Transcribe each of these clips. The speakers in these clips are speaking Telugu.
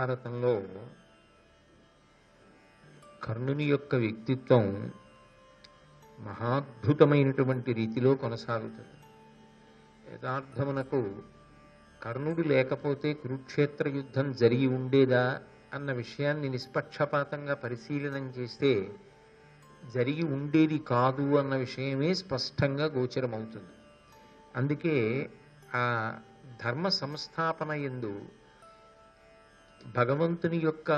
మహాభారతంలో కర్ణుని యొక్క వ్యక్తిత్వం మహాద్భుతమైనటువంటి రీతిలో కొనసాగుతుంది. యథార్థమునకు కర్ణుడు లేకపోతే కురుక్షేత్ర యుద్ధం జరిగి ఉండేదా అన్న విషయాన్ని నిష్పక్షపాతంగా పరిశీలనం చేస్తే జరిగి ఉండేది కాదు అన్న విషయమే స్పష్టంగా గోచరమవుతుంది. అందుకే ఆ ధర్మ సంస్థాపన యందు భగవంతుని యొక్క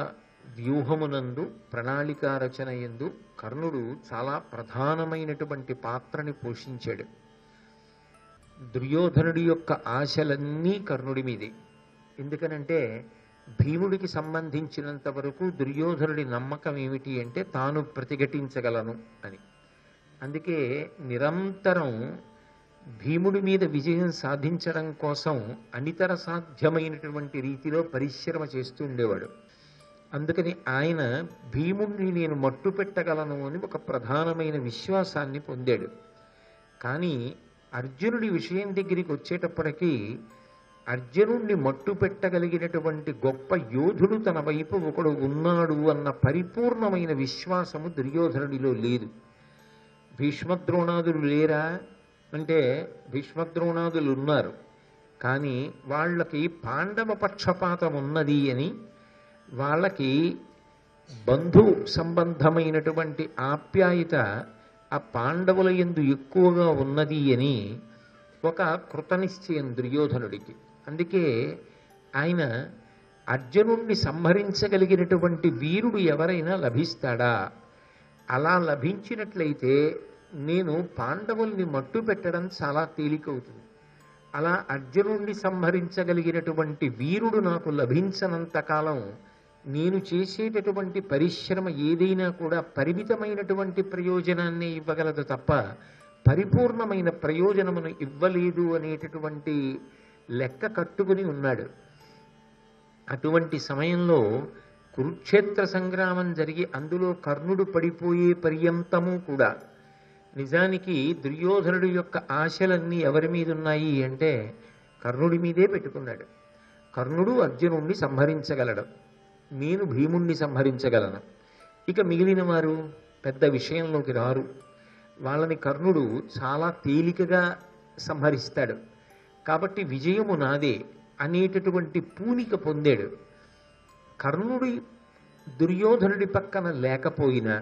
వ్యూహమునందు ప్రణాళికా రచన యందు కర్ణుడు చాలా ప్రధానమైనటువంటి పాత్రని పోషించాడు. దుర్యోధనుడి యొక్క ఆశలన్నీ కర్ణుడి మీదే. ఎందుకనంటే భీముడికి సంబంధించినంత వరకు దుర్యోధనుడి నమ్మకం ఏమిటి అంటే తాను ప్రతిఘటించగలను అని. అందుకే నిరంతరం భీముడి మీద విజయం సాధించడం కోసం అనితర సాధ్యమైనటువంటి రీతిలో పరిశ్రమ చేస్తూ ఉండేవాడు. అందుకని ఆయన భీముడిని నేను మట్టు పెట్టగలను అని ఒక ప్రధానమైన విశ్వాసాన్ని పొందాడు. కానీ అర్జునుడి విషయం దగ్గరికి వచ్చేటప్పటికీ అర్జునుడిని మట్టు పెట్టగలిగినటువంటి గొప్ప యోధుడు తన వైపు ఒకడు ఉన్నాడు అన్న పరిపూర్ణమైన విశ్వాసము దుర్యోధనుడిలో లేదు. భీష్మద్రోణాదులు లేరా అంటే భీష్మద్రోణాదులు ఉన్నారు, కానీ వాళ్ళకి పాండవ పక్షపాతం ఉన్నది అని, వాళ్ళకి బంధు సంబంధమైనటువంటి ఆప్యాయత ఆ పాండవుల యందు ఎక్కువగా ఉన్నది అని ఒక కృతనిశ్చయం దుర్యోధనుడికి. అందుకే ఆయన అర్జునుడిని సంహరించగలిగినటువంటి వీరుడు ఎవరైనా లభిస్తాడా, అలా లభించినట్లయితే నేను పాండవుల్ని మట్టు పెట్టడం చాలా తేలికవుతుంది. అలా అర్జునుడిని సంహరించగలిగినటువంటి వీరుడు నాకు లభించనంత కాలం నేను చేసేటటువంటి పరిశ్రమ ఏదైనా కూడా పరిమితమైనటువంటి ప్రయోజనాన్ని ఇవ్వగలదు తప్ప పరిపూర్ణమైన ప్రయోజనమును ఇవ్వలేదు అనేటటువంటి లెక్క కట్టుకుని ఉన్నాడు. అటువంటి సమయంలో కురుక్షేత్ర సంగ్రామం జరిగి అందులో కర్ణుడు పడిపోయే పర్యంతము కూడా నిజానికి దుర్యోధనుడి యొక్క ఆశలన్నీ ఎవరి మీద ఉన్నాయి అంటే కర్ణుడి మీదే పెట్టుకున్నాడు. కర్ణుడు అర్జునుడిని సంహరించగలడు, నేను భీముణ్ణి సంహరించగలను, ఇక మిగిలిన వారు పెద్ద విషయంలోకి రారు, వాళ్ళని కర్ణుడు చాలా తేలికగా సంహరిస్తాడు, కాబట్టి విజయము నాదే అనేటటువంటి పూనిక పొందాడు. కర్ణుడి దుర్యోధనుడి పక్కన లేకపోయినా,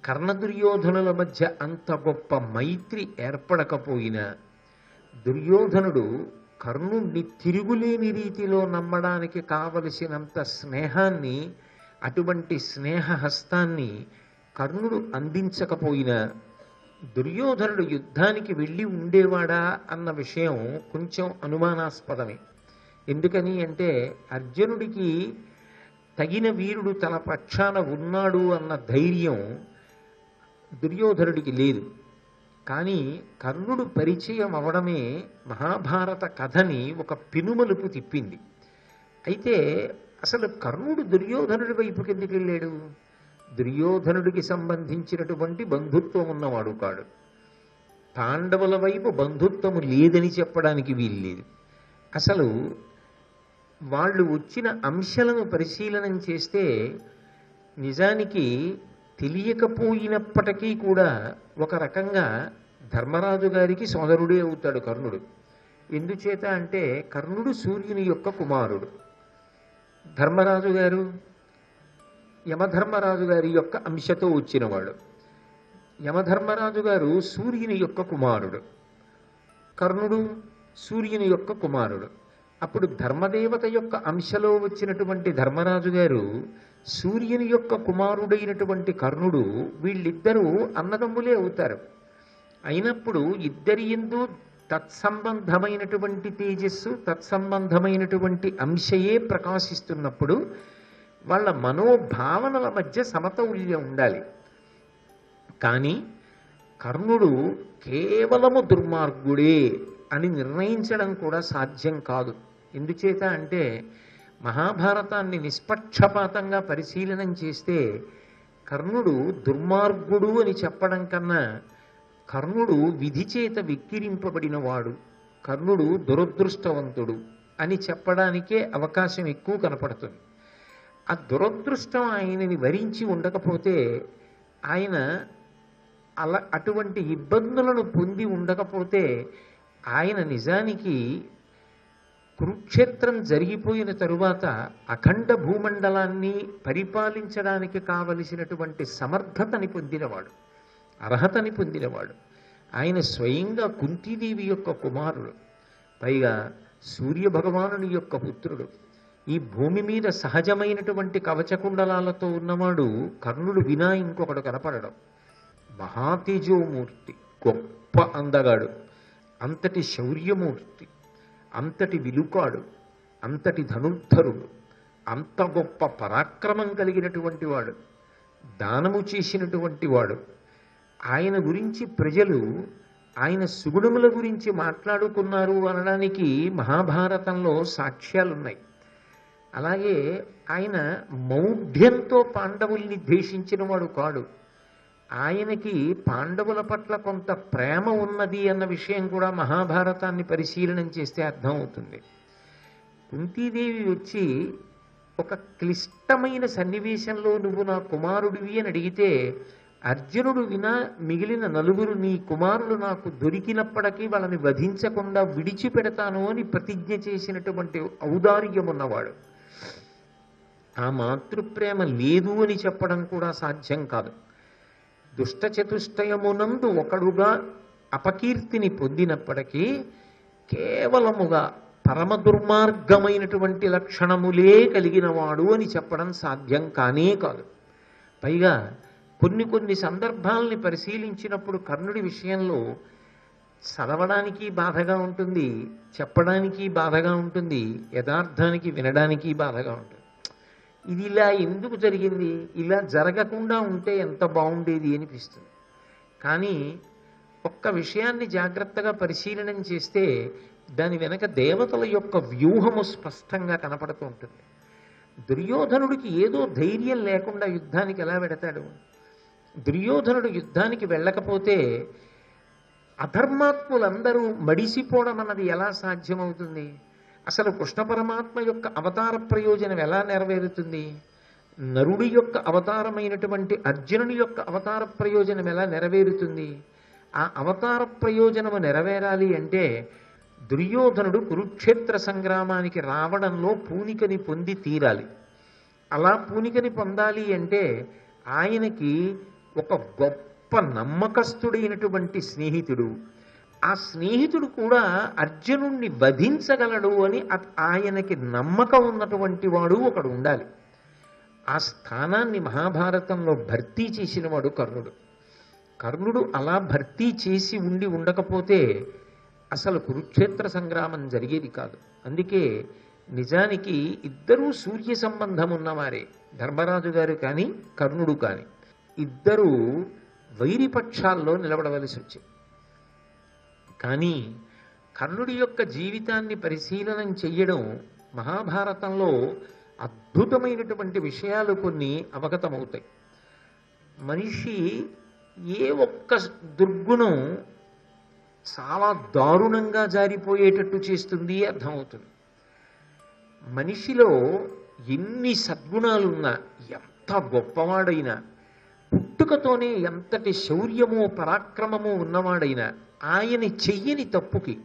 కర్ణ దుర్యోధనుల మధ్య అంత గొప్ప మైత్రి ఏర్పడకపోయినా, దుర్యోధనుడు కర్ణుడిని తిరుగులేని రీతిలో నమ్మడానికి కావలసినంత స్నేహాన్ని, అటువంటి స్నేహహస్తాన్ని కర్ణుడు అందించకపోయినా దుర్యోధనుడు యుద్ధానికి వెళ్ళి ఉండేవాడా అన్న విషయం కొంచెం అనుమానాస్పదమే. ఎందుకని అంటే అర్జునుడికి తగిన వీరుడు తన పక్షాన ఉన్నాడు అన్న ధైర్యం దుర్యోధనుడికి లేదు. కానీ కర్ణుడు పరిచయం అవడమే మహాభారత కథని ఒక పెనుమలుపు తిప్పింది. అయితే అసలు కర్ణుడు దుర్యోధనుడి వైపుకి ఎందుకు వెళ్ళాడు? దుర్యోధనుడికి సంబంధించినటువంటి బంధుత్వం ఉన్నవాడు కాడు. పాండవుల వైపు బంధుత్వము లేదని చెప్పడానికి వీల్లేదు. అసలు వాళ్ళు వచ్చిన అంశాలను పరిశీలనం చేస్తే నిజానికి తెలియకపోయినప్పటికీ కూడా ఒక రకంగా ధర్మరాజు గారికి సోదరుడే అవుతాడు కర్ణుడు. ఎందుచేత అంటే కర్ణుడు సూర్యుని యొక్క కుమారుడు, ధర్మరాజు గారు యమధర్మరాజు గారి యొక్క అంశతో వచ్చినవాడు. యమధర్మరాజు గారు సూర్యుని యొక్క కుమారుడు, కర్ణుడు సూర్యుని యొక్క కుమారుడు. అప్పుడు ధర్మదేవత యొక్క అంశలో వచ్చినటువంటి ధర్మరాజు గారు సూర్యుని యొక్క కుమారుడైనటువంటి కర్ణుడు, వీళ్ళిద్దరూ అన్నదమ్ములే అవుతారు. అయినప్పుడు ఇద్దరి యందు తత్సంబంధమైనటువంటి తేజస్సు, తత్సంబంధమైనటువంటి అంశయే ప్రకాశిస్తున్నప్పుడు వాళ్ళ మనోభావనల మధ్య సమతౌల్యం ఉండాలి. కానీ కర్ణుడు కేవలము దుర్మార్గుడే అని నిర్ణయించడం కూడా సాధ్యం కాదు. ఎందుచేత అంటే మహాభారతాన్ని నిష్పక్షపాతంగా పరిశీలనం చేస్తే కర్ణుడు దుర్మార్గుడు అని చెప్పడం కన్నా కర్ణుడు విధి చేత విక్కిరింపబడినవాడు, కర్ణుడు దురదృష్టవంతుడు అని చెప్పడానికే అవకాశం ఎక్కువ కనపడుతుంది. ఆ దురదృష్టం ఆయనని వరించి ఉండకపోతే, ఆయన అటువంటి ఇబ్బందులను పొంది ఉండకపోతే, ఆయన నిజానికి కురుక్షేత్రం జరిగిపోయిన తరువాత అఖండ భూమండలాన్ని పరిపాలించడానికి కావలసినటువంటి సమర్థతని పొందినవాడు, అర్హతని పొందినవాడు. ఆయన స్వయంగా కుంతీదేవి యొక్క కుమారుడు, పైగా సూర్యభగవానుని యొక్క పుత్రుడు. ఈ భూమి మీద సహజమైనటువంటి కవచకుండలాలతో ఉన్నవాడు కర్ణుడు వినా ఇంకొకడు కనపడడం. మహాతేజోమూర్తి, గొప్ప అందగాడు, అంతటి శౌర్యమూర్తి, అంతటి విలుకాడు, అంతటి ధనుర్ధరుడు, అంత గొప్ప పరాక్రమం కలిగినటువంటి వాడు, దానము చేసినటువంటి వాడు. ఆయన గురించి ప్రజలు ఆయన సుగుణముల గురించి మాట్లాడుకున్నారు అనడానికి మహాభారతంలో సాక్ష్యాలున్నాయి. అలాగే ఆయన మౌఢ్యంతో పాండవుల్ని ద్వేషించిన వాడు కాడు. ఆయనకి పాండవుల పట్ల కొంత ప్రేమ ఉన్నది అన్న విషయం కూడా మహాభారతాన్ని పరిశీలనం చేస్తే అర్థమవుతుంది. కుంతీదేవి వచ్చి ఒక క్లిష్టమైన సన్నివేశంలో నువ్వు నా కుమారుడివి అని అడిగితే, అర్జునుడు వినా మిగిలిన నలుగురు నీ కుమారులు నాకు దొరికినప్పటికీ వాళ్ళని వధించకుండా విడిచిపెడతాను అని ప్రతిజ్ఞ చేసినటువంటి ఔదార్యం ఉన్నవాడు. ఆ మాతృప్రేమ లేదు అని చెప్పడం కూడా సాధ్యం కాదు. దుష్ట చతుష్టయమునందు ఒకడుగా అపకీర్తిని పొందినప్పటికీ కేవలముగా పరమ దుర్మార్గమైనటువంటి లక్షణములే కలిగినవాడు అని చెప్పడం సాధ్యం కానే కాదు. పైగా కొన్ని సందర్భాలని పరిశీలించినప్పుడు కర్ణుడి విషయంలో చదవడానికి బాధగా ఉంటుంది, చెప్పడానికి బాధగా ఉంటుంది, యథార్థానికి వినడానికి బాధగా ఉంటుంది. ఇది ఇలా ఎందుకు జరిగింది, ఇలా జరగకుండా ఉంటే ఎంత బాగుండేది అనిపిస్తుంది. కానీ ఒక్క విషయాన్ని జాగ్రత్తగా పరిశీలనం చేస్తే దాని వెనక దేవతల యొక్క వ్యూహము స్పష్టంగా కనపడుతూ ఉంటుంది. దుర్యోధనుడికి ఏదో ధైర్యం లేకుండా యుద్ధానికి ఎలా వెడతాడు? దుర్యోధనుడు యుద్ధానికి వెళ్ళకపోతే అధర్మాత్ములందరూ మడిసిపోవడం అన్నది ఎలా సాధ్యమవుతుంది? అసలు కృష్ణ పరమాత్మ యొక్క అవతార ప్రయోజనం ఎలా నెరవేరుతుంది? నరుడి యొక్క అవతారమైనటువంటి అర్జునుడి యొక్క అవతార ప్రయోజనం ఎలా నెరవేరుతుంది? ఆ అవతార ప్రయోజనము నెరవేరాలి అంటే దుర్యోధనుడు కురుక్షేత్ర సంగ్రామానికి రావడంలో పూనికని పొంది తీరాలి. అలా పూనికని పొందాలి అంటే ఆయనకి ఒక గొప్ప నమ్మకస్తుడైనటువంటి స్నేహితుడు, ఆ స్నేహితుడు కూడా అర్జునుణ్ణి వధించగలడు అని ఆయనకి నమ్మకం ఉన్నటువంటి వాడు ఒకడు ఉండాలి. ఆ స్థానాన్ని మహాభారతంలో భర్తీ చేసినవాడు కర్ణుడు. కర్ణుడు అలా భర్తీ చేసి ఉండకపోతే అసలు కురుక్షేత్ర సంగ్రామం జరిగేది కాదు. అందుకే నిజానికి ఇద్దరూ సూర్య సంబంధం ఉన్నవారే, ధర్మరాజు గారు కానీ కర్ణుడు కానీ. ఇద్దరూ వైరిపక్షాల్లో నిలబడవలసి వచ్చింది. కానీ కర్ణుడి యొక్క జీవితాన్ని పరిశీలనం చెయ్యడం మహాభారతంలో అద్భుతమైనటువంటి విషయాలు కొన్ని అవగతమవుతాయి. మనిషి ఏ ఒక్క దుర్గుణం చాలా దారుణంగా జారిపోయేటట్టు చేస్తుంది అర్థమవుతుంది. మనిషిలో ఎన్ని సద్గుణాలున్నా, ఎంత గొప్పవాడైనా, పుట్టుకతోనే ఎంతటి శౌర్యమో పరాక్రమమో ఉన్నవాడైనా ఆయన చెయ్యని తప్పుకి,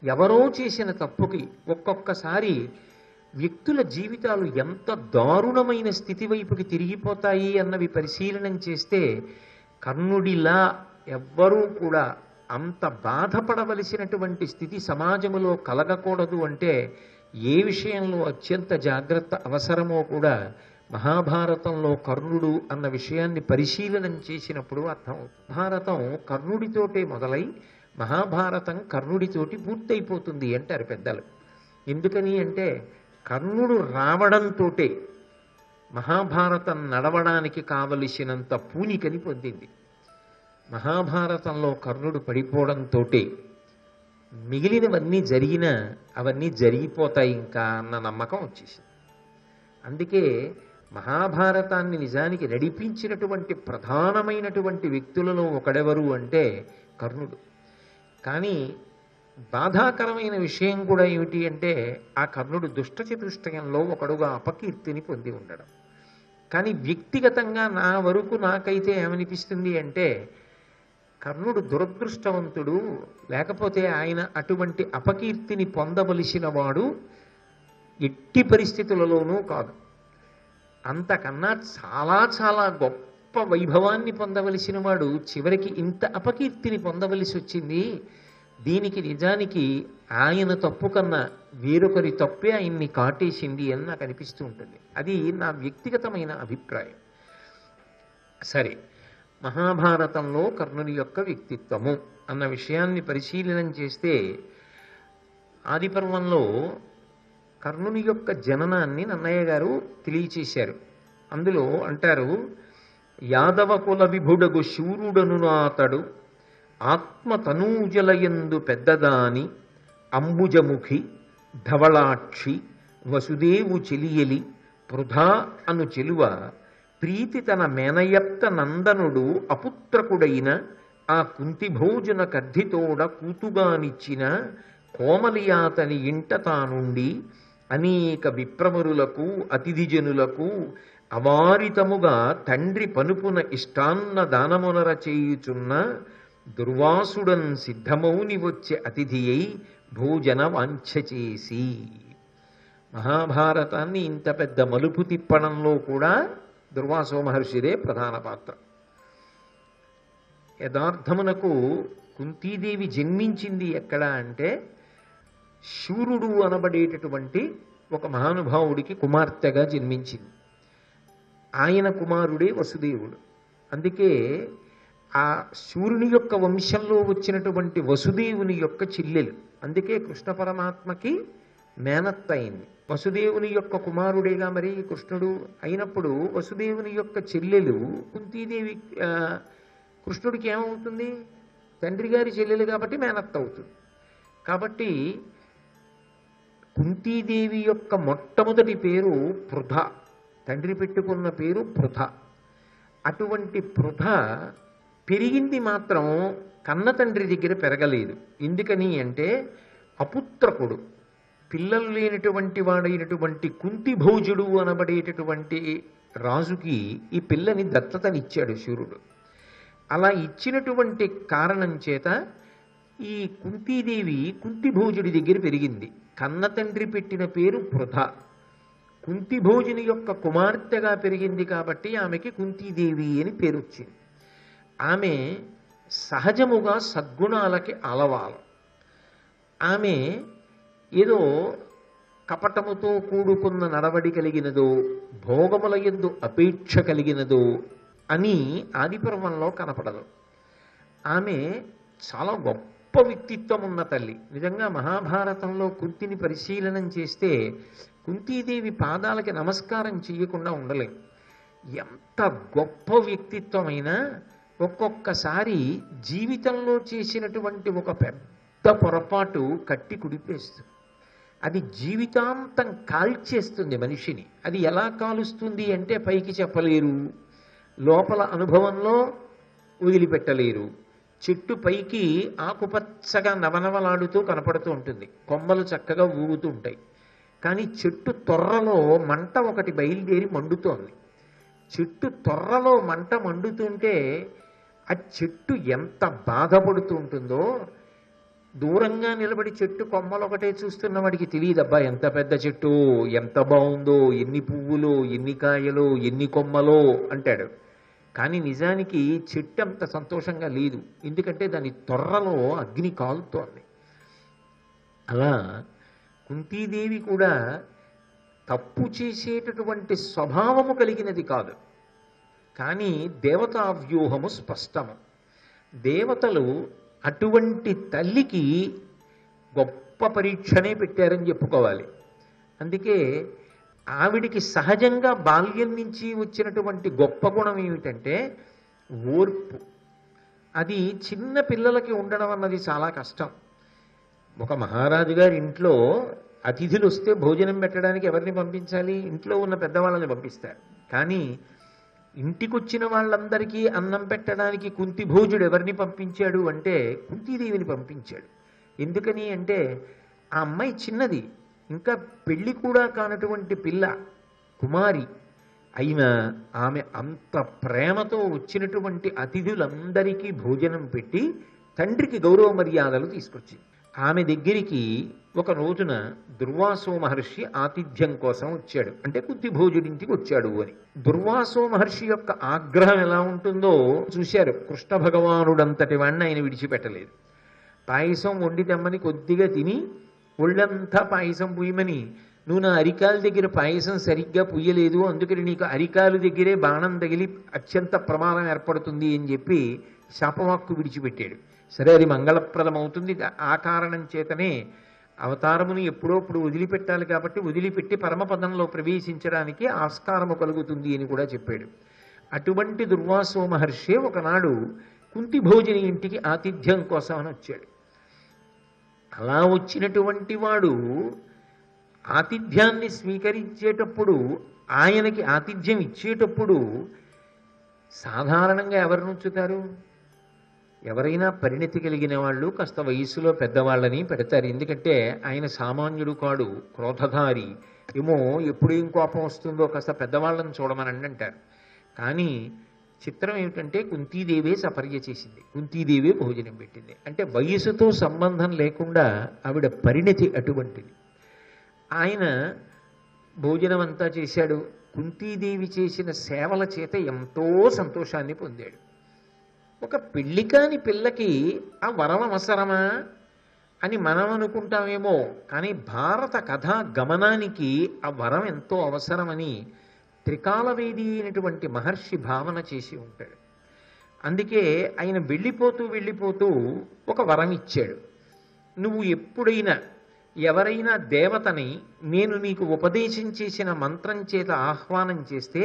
ఎవరో చేసిన తప్పుకి ఒక్కొక్కసారి వ్యక్తుల జీవితాలు ఎంత దారుణమైన స్థితి వైపుకి తిరిగిపోతాయి అన్నవి పరిశీలనం చేస్తే కర్ణుడిలా ఎవ్వరూ కూడా అంత బాధపడవలసినటువంటి స్థితి సమాజంలో కలగకూడదు అంటే ఏ విషయంలో అత్యంత జాగ్రత్త అవసరమో కూడా మహాభారతంలో కర్ణుడు అన్న విషయాన్ని పరిశీలనం చేసినప్పుడు అర్థమవుతుంది. భారతం కర్ణుడితోటే మొదలై మహాభారతం కర్ణుడితోటి పూర్తయిపోతుంది అంటారు పెద్దలు. ఎందుకని అంటే కర్ణుడు రావడంతో మహాభారతం నడవడానికి కావలసినంత పూనికని పొందింది. మహాభారతంలో కర్ణుడు పడిపోవడంతో మిగిలినవన్నీ జరిగినా అవన్నీ జరిగిపోతాయి ఇంకా అన్న నమ్మకం వచ్చేసింది. అందుకే మహాభారతాన్ని నిజానికి నడిపించినటువంటి ప్రధానమైనటువంటి వ్యక్తులలో ఒకడెవరు అంటే కర్ణుడు. కానీ బాధాకరమైన విషయం కూడా ఏమిటి అంటే ఆ కర్ణుడు దుష్ట చతుష్టయంలో ఒకడుగా అపకీర్తిని పొంది ఉండడం. కానీ వ్యక్తిగతంగా నా వరకు నాకైతే ఏమనిపిస్తుంది అంటే కర్ణుడు దురదృష్టవంతుడు, లేకపోతే ఆయన అటువంటి అపకీర్తిని పొందవలసిన వాడు ఎట్టి పరిస్థితులలోనూ కాదు. అంతకన్నా చాలా చాలా గొప్ప వైభవాన్ని పొందవలసిన వాడు చివరికి ఇంత అపకీర్తిని పొందవలసి వచ్చింది. దీనికి నిజానికి ఆయన తప్పు కన్నా వేరొకరి తప్పే ఆయన్ని కాటేసింది అని నాకు అనిపిస్తూ ఉంటుంది. అది నా వ్యక్తిగతమైన అభిప్రాయం. సరే, మహాభారతంలో కర్ణుని యొక్క వ్యక్తిత్వము అన్న విషయాన్ని పరిశీలనం చేస్తే ఆదిపర్వంలో కర్ణుని యొక్క జననాన్ని నన్నయ్య గారు తెలియచేశారు. అందులో అంటారు, యాదవ కుల విభుడగు శూరుడను అతడు ఆత్మతనూజలయందు పెద్దదాని అంబుజముఖి ధవళాక్షి వసుదేవు చెలియలి పృథా అను చెలువ ప్రీతి తన మేనయప్త నందనుడు అపుత్రకుడైన ఆ కుంతిభోజన కర్ధితోడ కూతుగానిచ్చిన కోమలియాతని ఇంట తానుండి అనేక విప్రమరులకు అతిథిజనులకు అవారితముగా తండ్రి పనుపున ఇష్టాన్న దానమునర చేయుచున్న దుర్వాసుడన్ సిద్ధమౌని వచ్చే అతిథి అయి భోజన వాంఛ చేసి. మహాభారతాన్ని ఇంత పెద్ద మలుపు తిప్పడంలో కూడా దుర్వాసో మహర్షిదే ప్రధాన పాత్ర. యథార్థమునకు కుంతీదేవి జన్మించింది ఎక్కడ అంటే శూరుడు అనబడేటటువంటి ఒక మహానుభావుడికి కుమార్తెగా జన్మించింది. ఆయన కుమారుడే వసుదేవుడు. అందుకే ఆ శూరుని యొక్క వంశంలో వచ్చినటువంటి వసుదేవుని యొక్క చెల్లెలు. అందుకే కృష్ణ పరమాత్మకి మేనత్త అయింది. వసుదేవుని యొక్క కుమారుడేగా మరి కృష్ణుడు అయినప్పుడు వసుదేవుని యొక్క చెల్లెలు కుంతీదేవి కృష్ణుడికి ఏమవుతుంది? తండ్రి గారి చెల్లెలు కాబట్టి మేనత్త అవుతుంది. కాబట్టి కుంతీదేవి యొక్క మొట్టమొదటి పేరు పృథ. తండ్రి పెట్టుకున్న పేరు పృథ. అటువంటి పృథ పెరిగింది మాత్రం కన్న తండ్రి దగ్గర పెరగలేదు. ఎందుకని అంటే అపుత్రకుడు, పిల్లలు లేనటువంటి వాడైనటువంటి కుంతిభోజుడు అనబడేటటువంటి రాజుకి ఈ పిల్లని దత్తతనిచ్చాడు శూరుడు. అలా ఇచ్చినటువంటి కారణం చేత ఈ కుంతీదేవి కుంతిభోజుడి దగ్గర పెరిగింది. కన్న తండ్రి పెట్టిన పేరు పృథ. కుంతిభోజుని యొక్క కుమార్తెగా పెరిగింది కాబట్టి ఆమెకి కుంతీదేవి అని పేరు వచ్చింది. ఆమె సహజముగా సద్గుణాలకి అలవాలం. ఆమె ఏదో కపటముతో కూడుకున్న నడవడి కలిగినదో భోగముల యందు అపేక్ష కలిగినదో అని ఆదిపర్వంలో కనపడదు. ఆమె చాలా గొప్ప వ్యక్తిత్వం ఉన్న తల్లి. నిజంగా మహాభారతంలో కుంతిని పరిశీలనం చేస్తే కుంతీదేవి పాదాలకి నమస్కారం చేయకుండా ఉండలేం. ఎంత గొప్ప వ్యక్తిత్వమైనా ఒక్కొక్కసారి జీవితంలో చేసినటువంటి ఒక పెద్ద పొరపాటు కట్టి కుడిపేస్తుంది. అది జీవితాంతం కాల్చేస్తుంది మనిషిని. అది ఎలా కాలుస్తుంది అంటే పైకి చెప్పలేరు, లోపల అనుభవంలో వదిలిపెట్టలేరు. చెట్టు పైకి ఆకుపచ్చగా నవనవలాడుతూ కనపడుతూ ఉంటుంది, కొమ్మలు చక్కగా ఊగుతూ ఉంటాయి. కానీ చెట్టు తొర్రలో మంట ఒకటి బయలుదేరి మండుతోంది. చెట్టు తొర్రలో మంట మండుతుంటే ఆ చెట్టు ఎంత బాధపడుతూ ఉంటుందో దూరంగా నిలబడి చెట్టు కొమ్మలు ఒకటే చూస్తున్న వాడికి తెలియదబ్బా ఎంత పెద్ద చెట్టు, ఎంత బాగుందో, ఎన్ని పువ్వులు, ఎన్ని కాయలు, ఎన్ని కొమ్మలో అంటాడు. కానీ నిజానికి చెట్టు అంత సంతోషంగా లేదు, ఎందుకంటే దాని తొర్రలో అగ్ని కాలుతోంది. అలా కుంతీదేవి కూడా తప్పు చేసేటటువంటి స్వభావము కలిగినది కాదు, కానీ దేవతా వ్యూహము స్పష్టము. దేవతలు అటువంటి తల్లికి గొప్ప పరీక్షనే పెట్టారని చెప్పుకోవాలి. అందుకే ఆవిడికి సహజంగా బాల్యం నుంచి వచ్చినటువంటి గొప్ప గుణం ఏమిటంటే ఓర్పు. అది చిన్న పిల్లలకి ఉండడం అన్నది చాలా కష్టం. ఒక మహారాజు గారి ఇంట్లో అతిథులు వస్తే భోజనం పెట్టడానికి ఎవరిని పంపించాలి? ఇంట్లో ఉన్న పెద్దవాళ్ళని పంపిస్తారు. కానీ ఇంటికొచ్చిన వాళ్ళందరికీ అన్నం పెట్టడానికి కుంతిభోజుడు ఎవరిని పంపించాడు అంటే కుంతీదేవిని పంపించాడు. ఎందుకని అంటే ఆ అమ్మాయి చిన్నది, ఇంకా పెళ్లి కూడా కానటువంటి పిల్ల, కుమారి అయినా ఆమె అంత ప్రేమతో వచ్చినటువంటి అతిథులందరికీ భోజనం పెట్టి తండ్రికి గౌరవ మర్యాదలు తీసుకొచ్చింది. ఆమె దగ్గరికి ఒక రోజున దుర్వాసో మహర్షి ఆతిథ్యం కోసం వచ్చాడు, అంటే కుంతి భోజుడింటికి వచ్చాడు అని. దుర్వాసో మహర్షి యొక్క ఆగ్రహం ఎలా ఉంటుందో చూశారు. కృష్ణ భగవానుడంతటి వాడిని ఆయన విడిచిపెట్టలేదు. పాయసం వండి తెమ్మని కొద్దిగా తిని ఒళ్ళంతా పాయసం పుయ్యమని, నువ్వు నా అరికాల దగ్గర పాయసం సరిగ్గా పుయ్యలేదు, అందుకని నీకు అరికాలు దగ్గరే బాణం తగిలి అత్యంత ప్రమాదం ఏర్పడుతుంది అని చెప్పి శాపవాక్కు విడిచిపెట్టాడు. సరే, అది మంగళప్రదం అవుతుంది, ఆ కారణం చేతనే అవతారమును ఎప్పుడోప్పుడు వదిలిపెట్టాలి కాబట్టి వదిలిపెట్టి పరమపదంలో ప్రవేశించడానికి ఆస్కారము కలుగుతుంది అని కూడా చెప్పాడు. అటువంటి దుర్వాసో మహర్షి ఒకనాడు కుంతి భోజని ఇంటికి ఆతిథ్యం కోసం అని వచ్చాడు. అలా వచ్చినటువంటి వాడు ఆతిథ్యాన్ని స్వీకరించేటప్పుడు, ఆయనకి ఆతిథ్యం ఇచ్చేటప్పుడు సాధారణంగా ఎవరు నుంచుతారు? ఎవరైనా పరిణతి కలిగిన వాళ్ళు కాస్త వయస్సులో పెద్దవాళ్ళని పెడతారు. ఎందుకంటే ఆయన సామాన్యుడు కాడు, క్రోధధారి, ఏమో ఎప్పుడేం కోపం వస్తుందో కాస్త పెద్దవాళ్ళని చూడమని అంటారు. కానీ చిత్రం ఏమిటంటే కుంతీదేవే సపర్య చేసింది, కుంతీదేవే భోజనం పెట్టింది. అంటే వయసుతో సంబంధం లేకుండా ఆవిడ పరిణతి అటువంటిది. ఆయన భోజనం అంతా చేశాడు. కుంతీదేవి చేసిన సేవల చేత ఎంతో సంతోషాన్ని పొందాడు. ఒక పెళ్లి కాని పిల్లకి ఆ వరం అవసరమా అని మనం అనుకుంటామేమో, కానీ భారత కథా గమనానికి ఆ వరం ఎంతో అవసరమని త్రికాలవేది అయినటువంటి మహర్షి భావన చేసి ఉంటాడు. అందుకే ఆయన వెళ్ళిపోతూ ఒక వరం ఇచ్చాడు. నువ్వు ఎప్పుడైనా ఎవరైనా దేవతని నేను నీకు ఉపదేశం చేసిన మంత్రం చేత ఆహ్వానం చేస్తే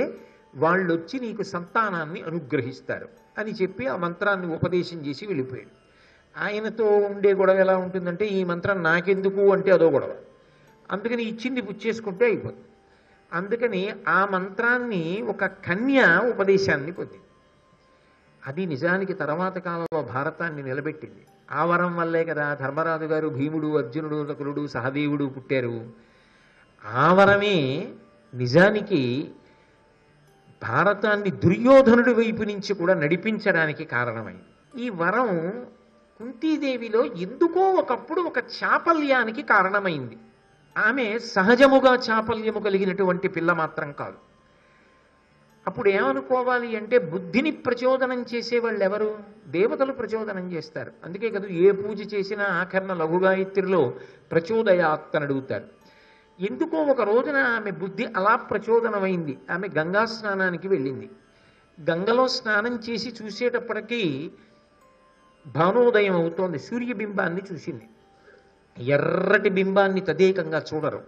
వాళ్ళొచ్చి నీకు సంతానాన్ని అనుగ్రహిస్తారు అని చెప్పి ఆ మంత్రాన్ని ఉపదేశం చేసి వెళ్ళిపోయాడు. ఆయనతో ఉండే గొడవ ఎలా ఉంటుందంటే, ఈ మంత్రం నాకెందుకు అంటే అదో గొడవ, అందుకని ఇచ్చింది పుచ్చేసుకుంటే అయిపోతుంది. అందుకని ఆ మంత్రాన్ని ఒక కన్య ఉపదేశాన్ని పొందింది. అది నిజానికి తర్వాత కాలంలో భారతాన్ని నిలబెట్టింది. ఆ వరం వల్లే కదా ధర్మరాజు గారు భీముడు, అర్జునుడు, నకులుడు, సహదేవుడు పుట్టారు. ఆ వరమే నిజానికి భారతాన్ని దుర్యోధనుడి వైపు నుంచి కూడా నడిపించడానికి కారణమైంది. ఈ వరం కుంతీదేవిలో ఎందుకో ఒకప్పుడు ఒక చాపల్యానికి కారణమైంది. ఆమె సహజముగా చాపల్యము కలిగినటువంటి పిల్ల మాత్రం కాదు. అప్పుడు ఏమనుకోవాలి అంటే, బుద్ధిని ప్రచోదనం చేసేవాళ్ళు ఎవరు? దేవతలు ప్రచోదనం చేస్తారు. అందుకే కదా ఏ పూజ చేసినా ఆఖరణ లఘుగాయత్రిలో ప్రచోదయాత్ అని అడుగుతారు. ఎందుకో ఒక రోజున ఆమె బుద్ధి అలా ప్రచోదనమైంది. ఆమె గంగా స్నానానికి వెళ్ళింది. గంగలో స్నానం చేసి చూసేటప్పటికీ భానోదయం అవుతోంది. సూర్యబింబాన్ని చూసింది. ఎర్రటి బింబాన్ని తదేకంగా చూడరు,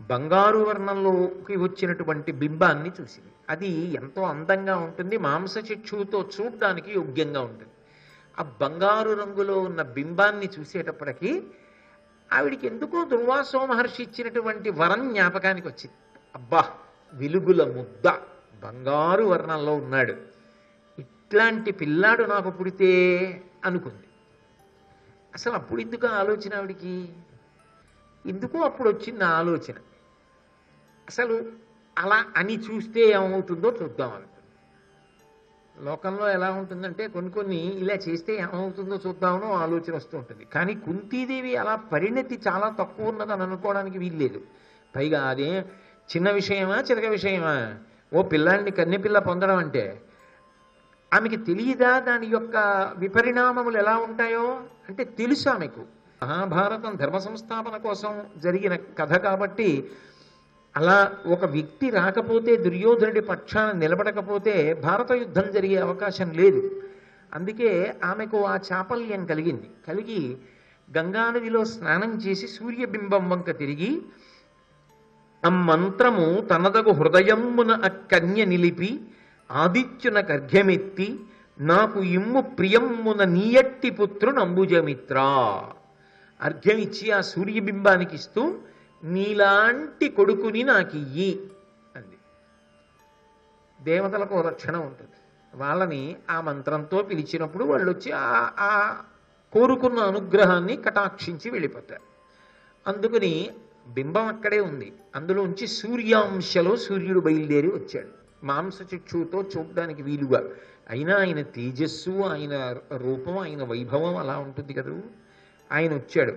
బంగారు వర్ణంలోకి వచ్చినటువంటి బింబాన్ని చూసింది. అది ఎంతో అందంగా ఉంటుంది, మాంసచక్షువుతో చూడడానికి యోగ్యంగా ఉంటుంది. ఆ బంగారు రంగులో ఉన్న బింబాన్ని చూసేటప్పటికీ ఆవిడికి ఎందుకో దుర్వాసో మహర్షి ఇచ్చినటువంటి వరం జ్ఞాపకానికి వచ్చింది. అబ్బా, వెలుగుల ముద్ద, బంగారు వర్ణంలో ఉన్నాడు, ఇట్లాంటి పిల్లాడు నాకు పుడితే అనుకుంది. అసలు అప్పుడు ఎందుకు ఆలోచన ఆవిడికి? ఎందుకో అప్పుడు వచ్చింది ఆ ఆలోచన. అసలు అలా అని చూస్తే ఏమవుతుందో చూద్దాం అనుకుంది. లోకంలో ఎలా ఉంటుందంటే కొన్ని ఇలా చేస్తే ఏమవుతుందో చూద్దామనో ఆలోచన వస్తూ ఉంటుంది. కానీ కుంతీదేవి అలా పరిణతి చాలా తక్కువ ఉన్నదని అనుకోవడానికి వీల్లేదు. పైగా అదే చిన్న విషయమా, చిరక విషయమా? ఓ పిల్లాడిని కన్నెపిల్ల పొందడం అంటే ఆమెకి తెలియదా దాని యొక్క విపరిణామములు ఎలా ఉంటాయో? అంటే తెలుసు ఆమెకు. మహాభారతం ధర్మ సంస్థాపన కోసం జరిగిన కథ కాబట్టి అలా ఒక వ్యక్తి రాకపోతే, దుర్యోధనుడి పక్షాన నిలబడకపోతే భారత యుద్ధం జరిగే అవకాశం లేదు. అందుకే ఆమెకు ఆ చాపల్యం కలిగి గంగానదిలో స్నానం చేసి సూర్యబింబం వంక తిరిగి ఆ మంత్రము తనదగు హృదయమున అక్కన్య నిలిపి ఆదిత్యున కర్ఘ్యమెత్తి నాకు ఇమ్ము ప్రియమ్మున నీయట్టి పుత్రుని అంబుజమిత్ర అర్ఘ్యమిచ్చి ఆ సూర్యబింబానికి ఇస్తూ నీలాంటి కొడుకుని నాకు ఇయ్యి అంది. దేవతలకు రక్షణ ఉంటుంది. వాళ్ళని ఆ మంత్రంతో పిలిచినప్పుడు వాళ్ళు వచ్చి ఆ కోరుకున్న అనుగ్రహాన్ని కటాక్షించి వెళ్ళిపోతారు. అందుకని బింబం అక్కడే ఉంది. అందులోంచి సూర్యాంశలో సూర్యుడు బయలుదేరి వచ్చాడు, మాంసచక్షుతో చూడడానికి వీలుగా. అయినా ఆయన తేజస్సు, ఆయన రూపం, ఆయన వైభవం అలా ఉంటుంది కదూ. ఆయన వచ్చాడు.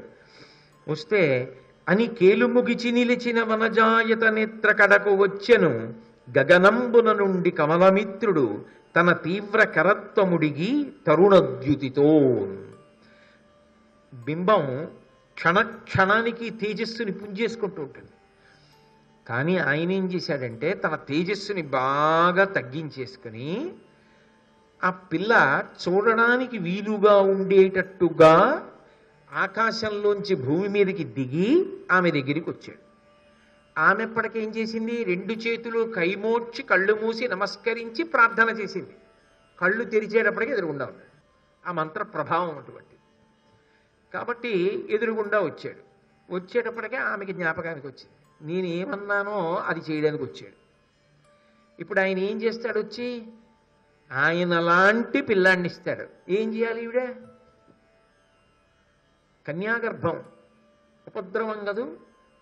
వస్తే అని కేలుముగిచి నిలిచిన వనజాయత నేత్ర కడకు వచ్చెను, గగనంబున నుండి కమలమిత్రుడు తన తీవ్ర కరత్వముడిగి తరుణద్యుతితో. బింబం క్షణానికి తేజస్సుని పుంజేసుకుంటూ ఉంటుంది. కానీ ఆయన ఏం చేశాడంటే తన తేజస్సుని బాగా తగ్గించేసుకుని ఆ పిల్ల చూడడానికి వీలుగా ఉండేటట్టుగా ఆకాశంలోంచి భూమి మీదకి దిగి ఆమె దగ్గరికి వచ్చాడు. ఆమె ఎప్పటికేం చేసింది? 2 చేతులు కైమోడ్చి కళ్ళు మూసి నమస్కరించి ప్రార్థన చేసింది. కళ్ళు తెరిచేటప్పటికీ ఎదురుగుండా ఉన్నాడు. ఆ మంత్ర ప్రభావం అటువంటి. కాబట్టి ఎదురుగుండా వచ్చాడు. వచ్చేటప్పటికే ఆమెకి జ్ఞాపకానికి వచ్చింది, నేను ఏమన్నానో అది చేయడానికి వచ్చాడు. ఇప్పుడు ఆయన ఏం చేస్తాడు? వచ్చి ఆయన లాంటి పిల్లాన్ని ఇస్తాడు. ఏం చేయాలి? ఈవిడ కన్యాగర్భం, ఉపద్రవం కదూ,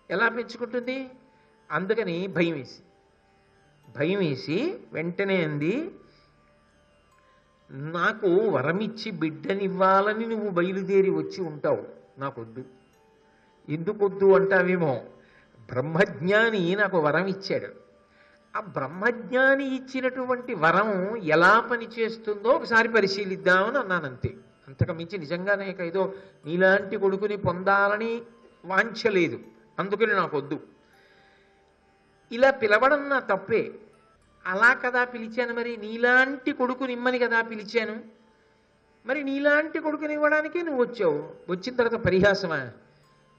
ఎలా పెంచుకుంటుంది? అందుకని భయం వేసి వెంటనే అంది, నాకు వరమిచ్చి బిడ్డనివ్వాలని నువ్వు బయలుదేరి వచ్చి ఉంటావు, నాకొద్దు. ఎందుకొద్దు అంటావేమో, బ్రహ్మజ్ఞాని నాకు వరం ఇచ్చాడు. ఆ బ్రహ్మజ్ఞాని ఇచ్చినటువంటి వరం ఎలా పనిచేస్తుందో ఒకసారి పరిశీలిద్దామని అన్నానంతే. అంతకు మించి నిజంగానే ఏదో నీలాంటి కొడుకుని పొందాలని వాంఛలేదు, అందుకని నాకొద్దు. ఇలా పిలవడం నా తప్పే, అలా కదా పిలిచాను. మరి నీలాంటి కొడుకుని ఇమ్మని కదా పిలిచాను. మరి నీలాంటి కొడుకుని ఇవ్వడానికి నువ్వు వచ్చావు. వచ్చిన తర్వాత పరిహాసమా?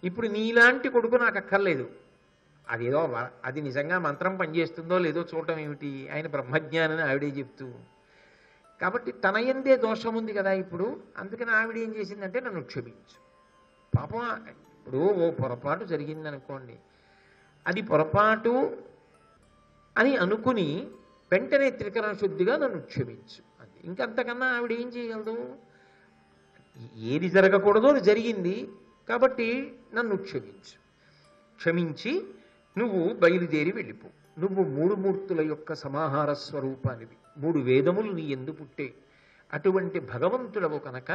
ఇప్పుడు నీలాంటి కొడుకు నాకు అక్కర్లేదు. అదేదో అది నిజంగా మంత్రం పనిచేస్తుందో లేదో చూడటం ఏమిటి? ఆయన బ్రహ్మజ్ఞానని ఆవిడే చెప్తూ. కాబట్టి తన యందే దోషం ఉంది కదా ఇప్పుడు. అందుకని ఆవిడ ఏం చేసిందంటే నన్ను క్షమించు. పాపం ఇప్పుడు ఓ పొరపాటు జరిగిందనుకోండి, అది పొరపాటు అని అనుకుని వెంటనే త్రికరణ శుద్ధిగా నన్ను క్షమించు అంతే. ఇంకంతకన్నా ఆవిడ ఏం చేయగలదు? ఏది జరగకూడదో అది జరిగింది కాబట్టి నన్ను క్షమించు. క్షమించి నువ్వు బయలుదేరి వెళ్ళిపో. నువ్వు 3 మూర్తుల యొక్క సమాహార స్వరూపానివి. 3 వేదములు నీ యందు పుట్టే అటువంటి భగవంతుడవు కనుక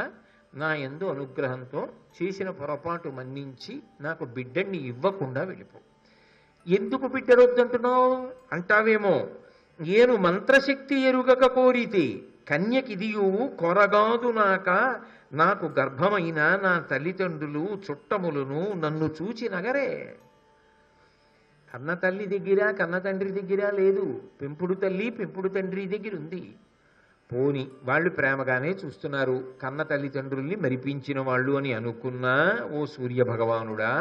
నా యందు అనుగ్రహంతో చేసిన పొరపాటు మన్నించి నాకు బిడ్డని ఇవ్వకుండా వెళ్ళిపో. ఎందుకు బిడ్డరొద్దంటున్నావు అంటావేమో, ఏను మంత్రశక్తి ఎరుగక కోరితి కన్యకిదియు కొరగాదు నాకు గర్భమైన నా తల్లిదండ్రులు చుట్టములను నన్ను చూచి నగరే. కన్న తల్లి దగ్గర కన్న తండ్రి దగ్గర లేదు, పెంపుడు తల్లి పెంపుడు తండ్రి దగ్గర ఉంది. పోని వాళ్ళు ప్రేమగానే చూస్తున్నారు, కన్న తల్లిదండ్రుల్ని మరిపించిన వాళ్ళు అని అనుకున్నా ఓ సూర్య భగవానుడా,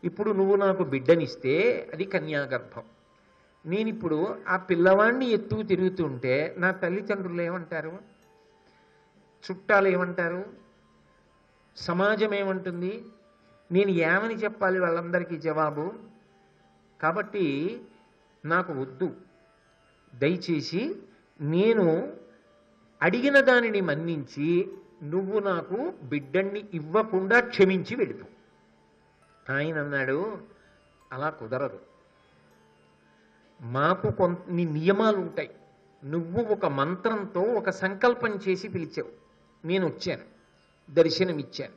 ఇప్పుడు నువ్వు నాకు బిడ్డనిస్తే అది కన్యాగర్భం. నేనిప్పుడు ఆ పిల్లవాడిని ఎత్తుకు తిరుగుతుంటే నా తల్లిదండ్రులు ఏమంటారు? చుట్టాలు ఏమంటారు? సమాజం ఏమంటుంది? నేను ఏమని చెప్పాలి వాళ్ళందరికీ జవాబు? కాబట్టి నాకు వద్దు. దయచేసి నేను అడిగిన దానిని మన్నించి నువ్వు నాకు బిడ్డన్ని ఇవ్వకుండా క్షమించి వెళ్ళిపో. ఆయన అన్నాడు, అలా కుదరదు. మాకు కొన్ని నియమాలు ఉంటాయి. నువ్వు ఒక మంత్రంతో ఒక సంకల్పం చేసి పిలిచావు, నేను వచ్చాను, దర్శనమిచ్చాను.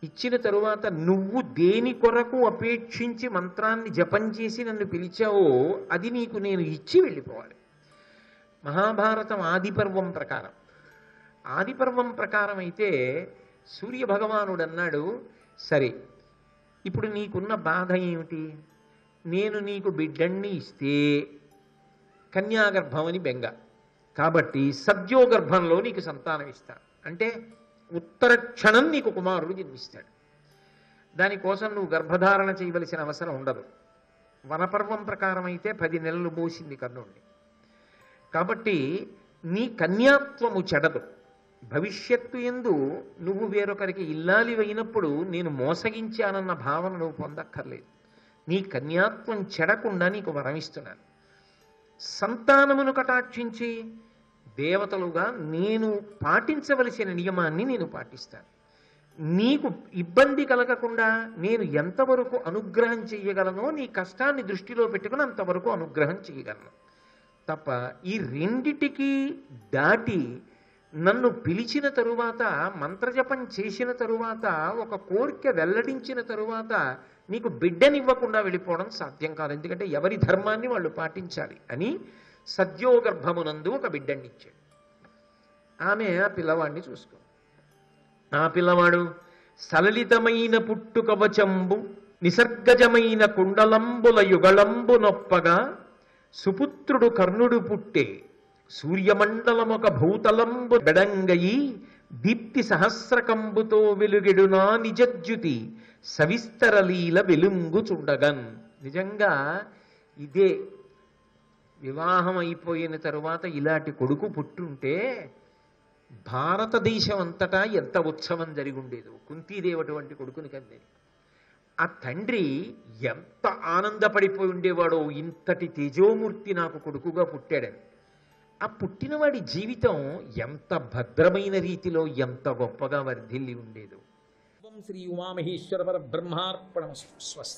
ఇచ్చిన తరువాత నువ్వు దేని కొరకు అపేక్షించి మంత్రాన్ని జపం చేసి నన్ను పిలిచావో అది నీకు నేను ఇచ్చి వెళ్ళిపోవాలి. మహాభారతం ఆదిపర్వం ప్రకారం, ఆదిపర్వం ప్రకారం అయితే సూర్యభగవానుడు అన్నాడు, సరే ఇప్పుడు నీకున్న బాధ ఏమిటి? నేను నీకు బిడ్డన్ని ఇస్తే కన్యాగర్భం అని బెంగ, కాబట్టి సద్యోగర్భంలో నీకు సంతానం ఇస్తాను అంటే ఉత్తర క్షణం నీకు కుమారుడు జన్మిస్తాడు. దానికోసం నువ్వు గర్భధారణ చేయవలసిన అవసరం ఉండదు. వనపర్వం ప్రకారం అయితే 10 నెలలు మోసింది కర్ణుణ్ణి. కాబట్టి నీ కన్యాత్వము చెడదు. భవిష్యత్తు యందు నువ్వు వేరొకరికి ఇల్లాలివైనప్పుడు నేను మోసగించానన్న భావన నువ్వు పొందక్కర్లేదు. నీ కన్యాత్వం చెడకుండా నీకు వరమిస్తున్నాను. సంతానమును కటాక్షించి దేవతలుగా నేను పాటించవలసిన నియమాన్ని నేను పాటిస్తాను. నీకు ఇబ్బంది కలగకుండా నేను ఎంతవరకు అనుగ్రహం చెయ్యగలనో నీ కష్టాన్ని దృష్టిలో పెట్టుకుని అంతవరకు అనుగ్రహం చేయగలను తప్ప ఈ రెండిటికి దాటి నన్ను పిలిచిన తరువాత మంత్రజపం చేసిన తరువాత ఒక కోరిక వెల్లడించిన తరువాత నీకు బిడ్డనివ్వకుండా వెళ్ళిపోవడం సాధ్యం కాదు. ఎందుకంటే ఎవరి ధర్మాన్ని వాళ్ళు పాటించాలి అని సద్యోగర్భమునందు ఒక బిడ్డనిచ్చాడు. ఆమె ఆ పిల్లవాడిని చూసుకో. ఆ పిల్లవాడు సలలితమైన పుట్టు కవచంబు నిసర్గజమైన కుండలంబుల యుగళంబు నొప్పగా సుపుత్రుడు కర్ణుడు పుట్టే సూర్యమండలమొక భూతలంబు బెడంగయి దీప్తి సహస్రకంబుతో వెలుగెడునా నిజద్యుతి సవిస్తరలీల వెలుంగు చుండగన్. నిజంగా ఇదే వివాహం అయిపోయిన తరువాత ఇలాంటి కొడుకు పుట్టుంటే భారతదేశం అంతటా ఎంత ఉత్సవం జరిగి ఉండేదో. కుంతీదేవి అటువంటి కొడుకుని కంది. ఆ తండ్రి ఎంత ఆనందపడిపోయి ఉండేవాడో, ఇంతటి తేజోమూర్తి నాకు కొడుకుగా పుట్టాడని. ఆ పుట్టినవాడి జీవితం ఎంత భద్రమైన రీతిలో ఎంత గొప్పగా వర్ధిల్లి ఉండేదో. శ్రీ ఉమామహేశ్వర పరబ్రహ్మార్పణమస్తు. స్వస్తి.